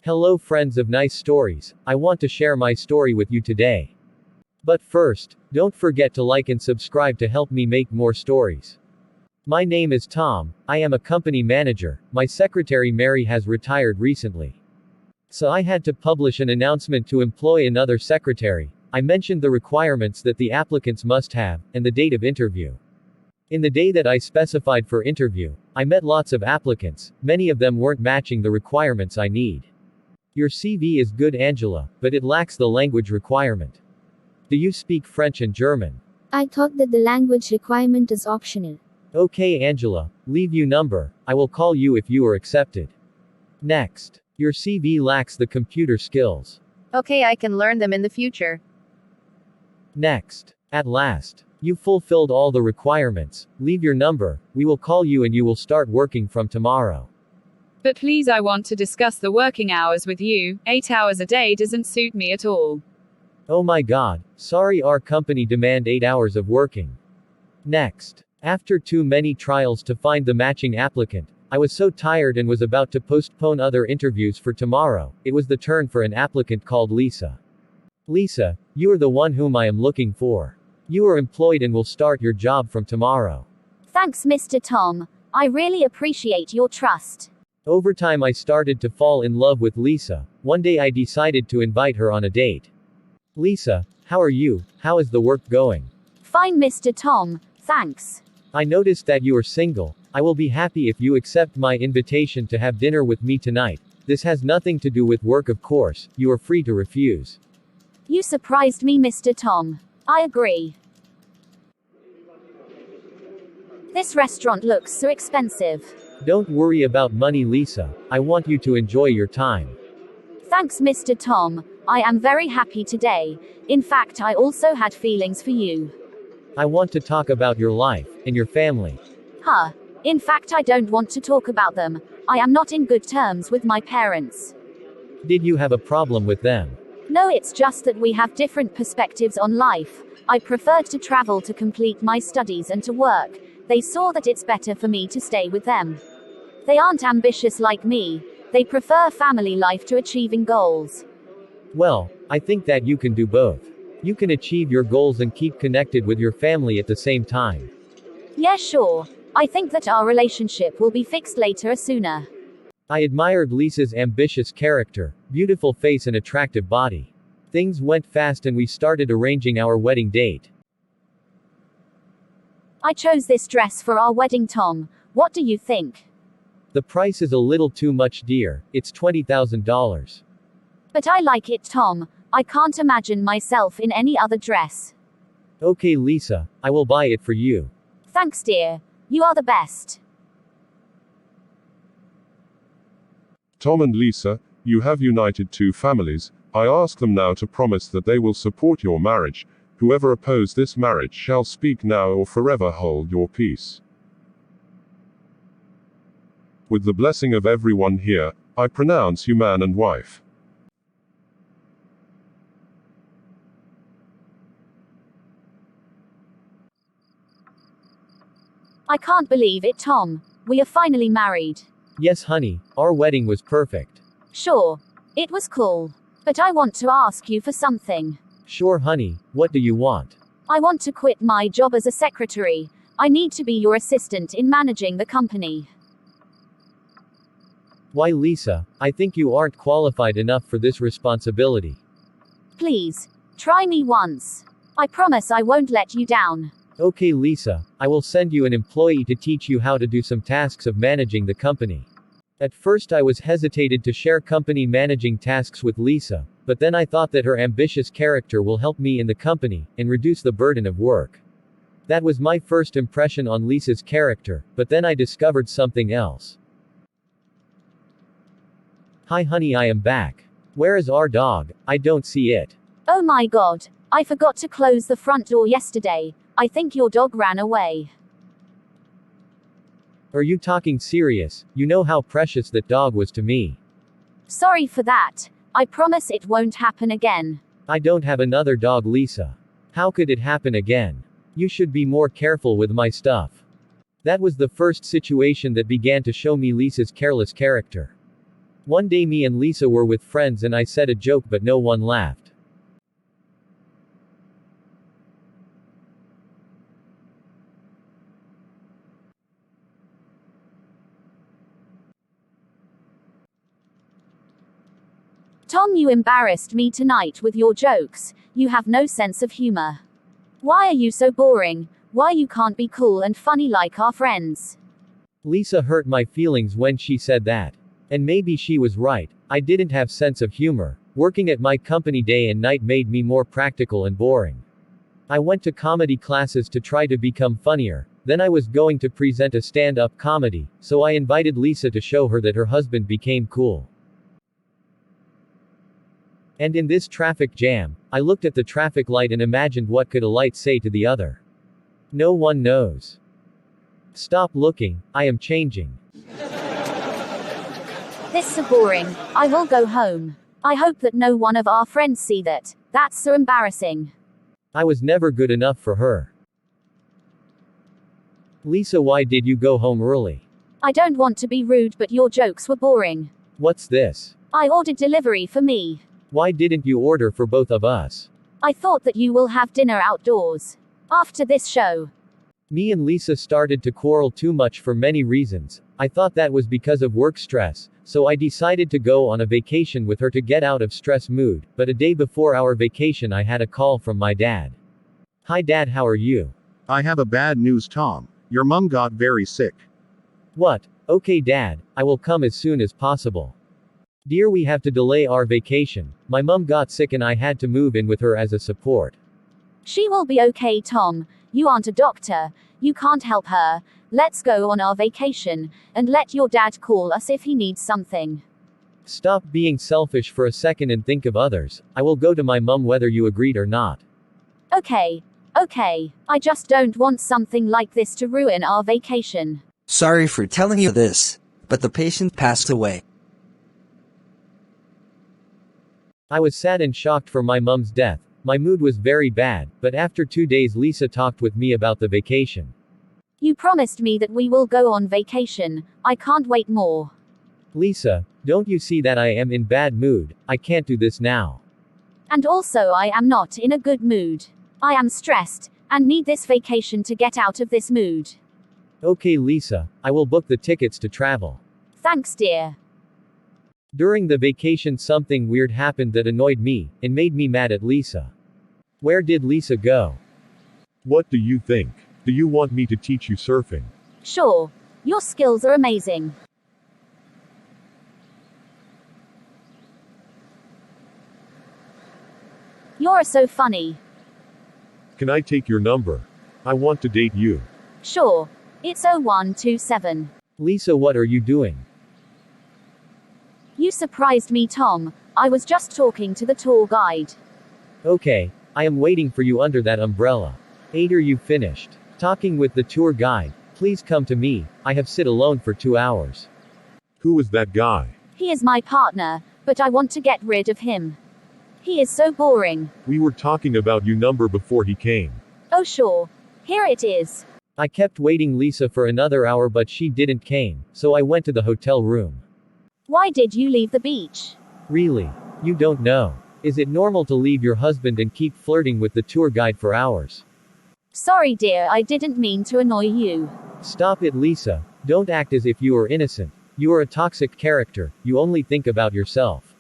Hello friends of nice stories, I want to share my story with you today. But first, don't forget to like and subscribe to help me make more stories. My name is Tom, I am a company manager, my secretary Mary has retired recently. So I had to publish an announcement to employ another secretary. I mentioned the requirements that the applicants must have, and the date of interview. In the day that I specified for interview, I met lots of applicants, many of them weren't matching the requirements I need. Your CV is good, Angela, but it lacks the language requirement. Do you speak French and German? I thought that the language requirement is optional. Okay, Angela, leave you number, I will call you if you are accepted. Next. Your CV lacks the computer skills. Okay, I can learn them in the future. Next. At last. You fulfilled all the requirements, leave your number, we will call you and you will start working from tomorrow. But please, I want to discuss the working hours with you. 8 hours a day doesn't suit me at all. Oh my god, sorry, our company demand 8 hours of working. Next. After too many trials to find the matching applicant, I was so tired and was about to postpone other interviews for tomorrow. It was the turn for an applicant called Lisa. Lisa, you are the one whom I am looking for. You are employed and will start your job from tomorrow. Thanks, Mr. Tom. I really appreciate your trust. Over time I started to fall in love with Lisa. One day I decided to invite her on a date. Lisa, how are you? How is the work going? Fine, Mr. Tom, thanks. I noticed that you are single. I will be happy if you accept my invitation to have dinner with me tonight. This has nothing to do with work, of course. You are free to refuse. You surprised me, Mr. Tom. I agree. This restaurant looks so expensive. Don't worry about money, Lisa. I want you to enjoy your time. Thanks, Mr. Tom. I am very happy today. In fact, I also had feelings for you. I want to talk about your life, and your family. Huh. In fact, I don't want to talk about them. I am not in good terms with my parents. Did you have a problem with them? No, it's just that we have different perspectives on life. I preferred to travel to complete my studies and to work. They saw that it's better for me to stay with them. They aren't ambitious like me. They prefer family life to achieving goals. Well, I think that you can do both. You can achieve your goals and keep connected with your family at the same time. Yeah, sure. I think that our relationship will be fixed later or sooner. I admired Lisa's ambitious character, beautiful face and attractive body. Things went fast and we started arranging our wedding date. I chose this dress for our wedding, Tom. What do you think? The price is a little too much, dear. It's $20,000. But I like it, Tom. I can't imagine myself in any other dress. Okay, Lisa, I will buy it for you. Thanks, dear. You are the best. Tom and Lisa, you have united two families. I ask them now to promise that they will support your marriage. Whoever oppose this marriage shall speak now or forever hold your peace. With the blessing of everyone here, I pronounce you man and wife. I can't believe it, Tom. We are finally married. Yes, honey, our wedding was perfect. Sure. It was cool. But I want to ask you for something. Sure, honey, what do you want? I want to quit my job as a secretary. I need to be your assistant in managing the company. Why, Lisa, I think you aren't qualified enough for this responsibility. Please, try me once. I promise I won't let you down. Okay, Lisa, I will send you an employee to teach you how to do some tasks of managing the company. At first I was hesitated to share company managing tasks with Lisa, but then I thought that her ambitious character will help me in the company, and reduce the burden of work. That was my first impression on Lisa's character, but then I discovered something else. Hi honey, I am back. Where is our dog? I don't see it. Oh my god, I forgot to close the front door yesterday. I think your dog ran away. Are you talking serious? You know how precious that dog was to me. Sorry for that. I promise it won't happen again. I don't have another dog, Lisa. How could it happen again? You should be more careful with my stuff. That was the first situation that began to show me Lisa's careless character. One day me and Lisa were with friends and I said a joke but no one laughed. Tom, you embarrassed me tonight with your jokes. You have no sense of humor. Why are you so boring? Why you can't be cool and funny like our friends? Lisa hurt my feelings when she said that. And maybe she was right. I didn't have sense of humor. Working at my company day and night made me more practical and boring. I went to comedy classes to try to become funnier. Then I was going to present a stand-up comedy, so I invited Lisa to show her that her husband became cool. And in this traffic jam, I looked at the traffic light and imagined what could a light say to the other. No one knows. Stop looking, I am changing. This so boring. I will go home. I hope that no one of our friends see that. That's so embarrassing. I was never good enough for her. Lisa, why did you go home early? I don't want to be rude, but your jokes were boring. What's this? I ordered delivery for me. Why didn't you order for both of us? I thought that you will have dinner outdoors. After this show. Me and Lisa started to quarrel too much for many reasons. I thought that was because of work stress, so I decided to go on a vacation with her to get out of stress mood, but a day before our vacation I had a call from my dad. Hi Dad, how are you? I have a bad news, Tom. Your mum got very sick. What? Okay Dad, I will come as soon as possible. Dear, we have to delay our vacation. My mum got sick and I had to move in with her as a support. She will be okay, Tom. You aren't a doctor. You can't help her. Let's go on our vacation, and let your dad call us if he needs something. Stop being selfish for a second and think of others. I will go to my mum whether you agreed or not. Okay. I just don't want something like this to ruin our vacation. Sorry for telling you this, but the patient passed away. I was sad and shocked for my mum's death. My mood was very bad, but after 2 days Lisa talked with me about the vacation. You promised me that we will go on vacation. I can't wait more. Lisa, don't you see that I am in bad mood? I can't do this now. And also I am not in a good mood. I am stressed, and need this vacation to get out of this mood. Okay Lisa, I will book the tickets to travel. Thanks, dear. During the vacation something weird happened that annoyed me, and made me mad at Lisa. Where did Lisa go? What do you think? Do you want me to teach you surfing? Sure. Your skills are amazing. You're so funny. Can I take your number? I want to date you. Sure. It's 0127. Lisa, what are you doing? You surprised me, Tom. I was just talking to the tour guide. Okay, I am waiting for you under that umbrella. Are you finished talking with the tour guide? Please come to me. I have sit alone for 2 hours. Who is that guy? He is my partner, but I want to get rid of him. He is so boring. We were talking about your number before he came. Oh sure. Here it is. I kept waiting Lisa for another hour but she didn't came, so I went to the hotel room. Why did you leave the beach? Really? You don't know? Is it normal to leave your husband and keep flirting with the tour guide for hours? Sorry dear, I didn't mean to annoy you. Stop it Lisa. Don't act as if you are innocent. You are a toxic character, you only think about yourself.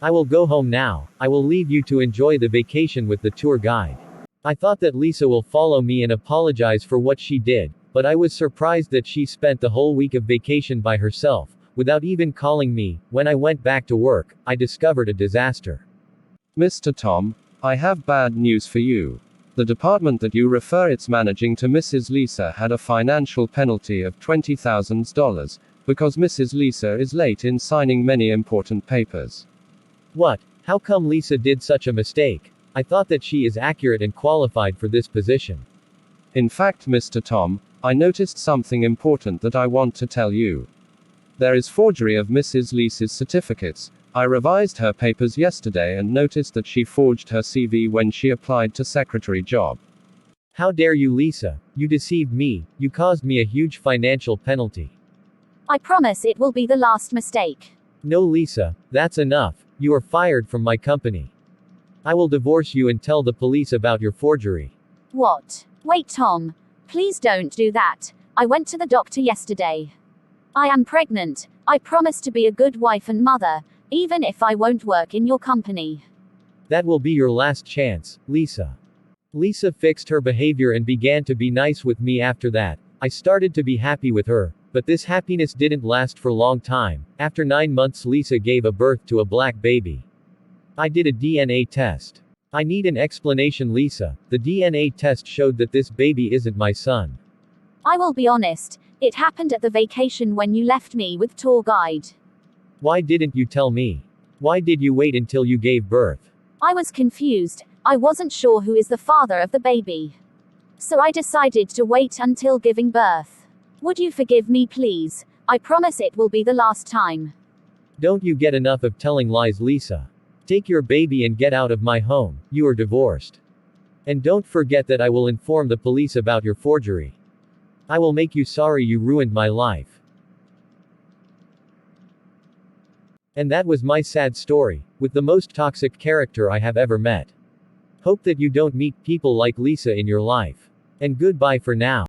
I will go home now. I will leave you to enjoy the vacation with the tour guide. I thought that Lisa will follow me and apologize for what she did, but I was surprised that she spent the whole week of vacation by herself, without even calling me. When I went back to work, I discovered a disaster. Mr. Tom, I have bad news for you. The department that you refer it's managing to Mrs. Lisa had a financial penalty of $20,000, because Mrs. Lisa is late in signing many important papers. What? How come Lisa did such a mistake? I thought that she is accurate and qualified for this position. In fact, Mr. Tom, I noticed something important that I want to tell you. There is forgery of Mrs. Lisa's certificates. I revised her papers yesterday and noticed that she forged her CV when she applied to secretary job. How dare you, Lisa? You deceived me. You caused me a huge financial penalty. I promise it will be the last mistake. No, Lisa, that's enough. You are fired from my company. I will divorce you and tell the police about your forgery. What? Wait, Tom. Please don't do that. I went to the doctor yesterday. I am pregnant. I promise to be a good wife and mother, even if I won't work in your company. That will be your last chance, Lisa. Lisa fixed her behavior and began to be nice with me after that. I started to be happy with her, but this happiness didn't last for a long time. After 9 months, Lisa gave a birth to a black baby. I did a DNA test. I need an explanation, Lisa. The DNA test showed that this baby isn't my son. I will be honest, it happened at the vacation when you left me with tour guide. Why didn't you tell me? Why did you wait until you gave birth? I was confused. I wasn't sure who is the father of the baby. So I decided to wait until giving birth. Would you forgive me, please? I promise it will be the last time. Don't you get enough of telling lies, Lisa? Take your baby and get out of my home. You are divorced. And don't forget that I will inform the police about your forgery. I will make you sorry you ruined my life. And that was my sad story, with the most toxic character I have ever met. Hope that you don't meet people like Lisa in your life. And goodbye for now.